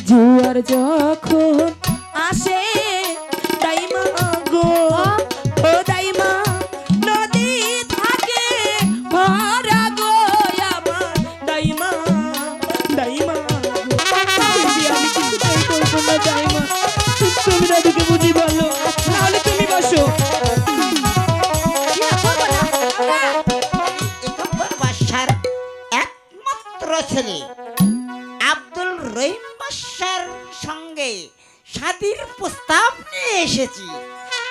জুয়ার যখন আসে দাইমা গো ও দাইমা নদী থাকে ভরা গো আমার দাইমা দাইমা আমি কিছুতেই করবো না দাইমা তুমি দাদুকে বুঝি বলো তাহলে তুমি বসো বাদশার একমাত্র ছেলে আব্দুল রহিম বাদশার সঙ্গে শাদীর প্রস্তাব নিয়ে এসেছি।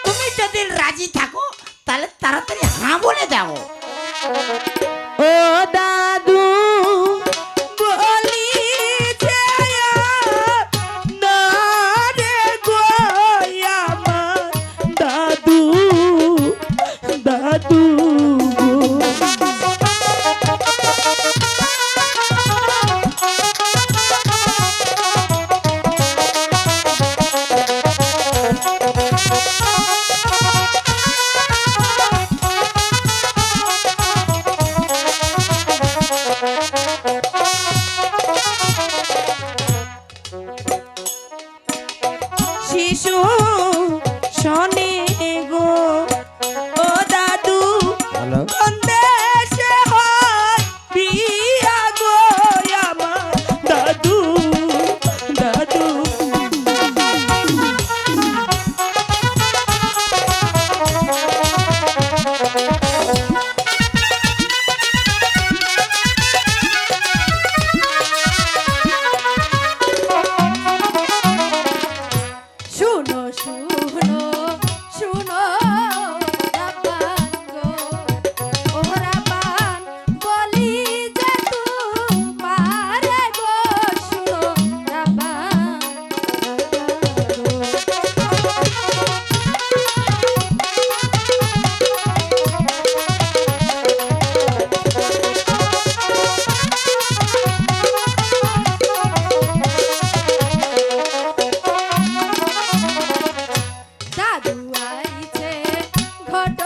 তুমি যদি রাজি থাকো তাহলে তাড়াতাড়ি হ্যাঁ বলে দাও। ও দাদু বলি যে না রে গো আমার দাদু দাদু শিশু শোনে গো ও দাদু কোন দেশে হয় বিয়া গো আমার দাদু দাদু শুনো শুনো শুনো রাপান গো ও রাপান বলি যে তোমার গো শুনো রাপান দাদু আইছে ঘট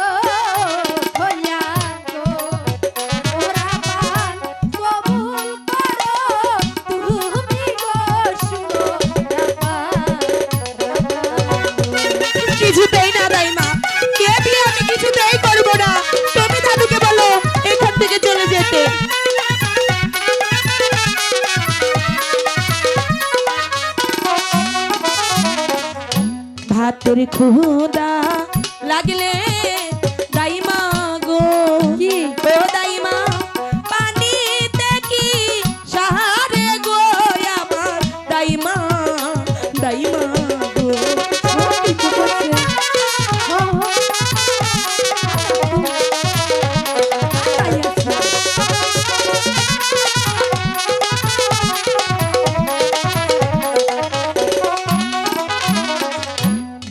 হইয়া গো ওরা পান কবুল করো তুমি গো শুনো কিছুতেই না দাইমা কে বিয়ে আমি কিছুতেই করব না তুমি দাদুকে বলো এখান থেকে চলে যেতে ভাতের খুদা লাগলে দাইমা গো কি ও দাইমা পানিতে কি সাহারে গো আমার দাইমা দাইমা গো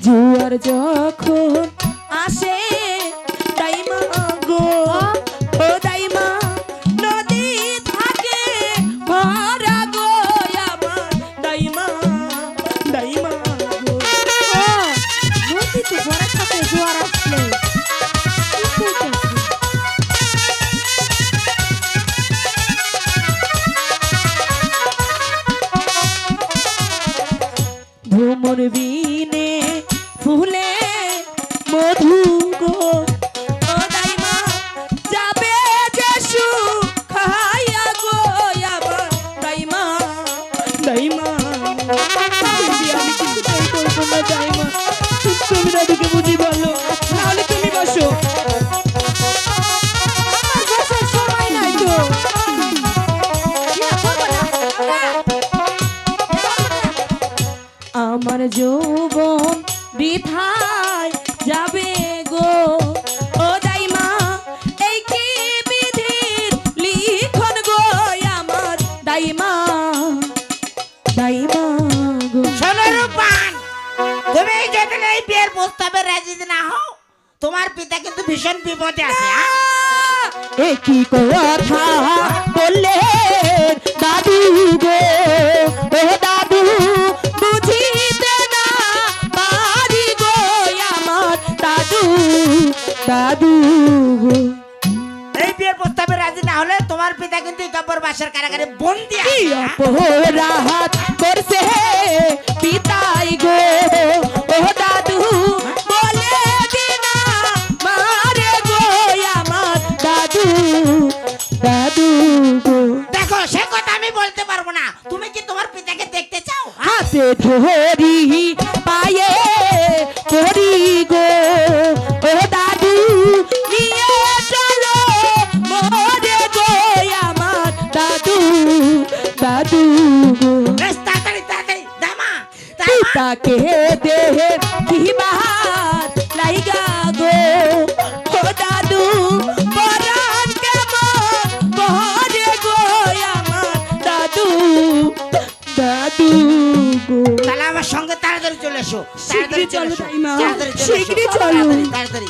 জুয়ার যখন আসে দাইমা গো ও দাইমা নদী থাকে ভরা গো আমার দাইমা দাইমা গো নদী তো ভরা থাকে জোয়ার আসলে ভ্রমর বিনে ফুলে মধু গো ও দাইমা যাবে যে খাইয়া গো আবার দাইমা দাইমা আমি কিছুতেই করবো না দাইমা তুমি দাদুকে বুঝি বলো তাহলে তুমি বসো আমার বসার সময় নাই তো আমার যৌবন বৃথায় যাবে গো ও দাইমা এই কি বিধির লিখন গো আমার দাইমা দাইমা গো শোনো রূপান, তুমি যদি এই বিয়ের প্রস্তাবে রাজি না হও তোমার পিতা কিন্তু ভীষণ বিপদে আছে। এ কি কথা বললে দাদু গো ও দাদু বুঝিতে না পারি গো আমার দাদু দাদু গো এই বিয়ের প্রস্তাবে রাজি না হলে তোমার পিতা কিন্তু ইকাব্বর বাসার কারাগারে বন্দী আছে। অপরাধ করছে পারবো না। তুমি কি তোমার পিতাকে দেখতে চাও? হাতে ধরি পায়ে ধরি গো ও দাদু নিয়ে চলো মোরে গো আমার দাদু দাদু গো বেশ, তাড়াতাড়ি তাড়াতাড়ি দামা পিতাকে দেহে কি বাহার লাইগা গো ও দাদু পরাণ কেমন মোরে গো আমার দাদু দাদু গো তাহলে আমার সঙ্গে তাড়াতাড়ি চলে এসো। শিগগিরই তাড়াতাড়ি চলে চলো এসো। দাইমা, তাড়াতাড়ি চলে এসো। শিগগিরই চলো। তাড়াতাড়ি, তাড়াতাড়ি।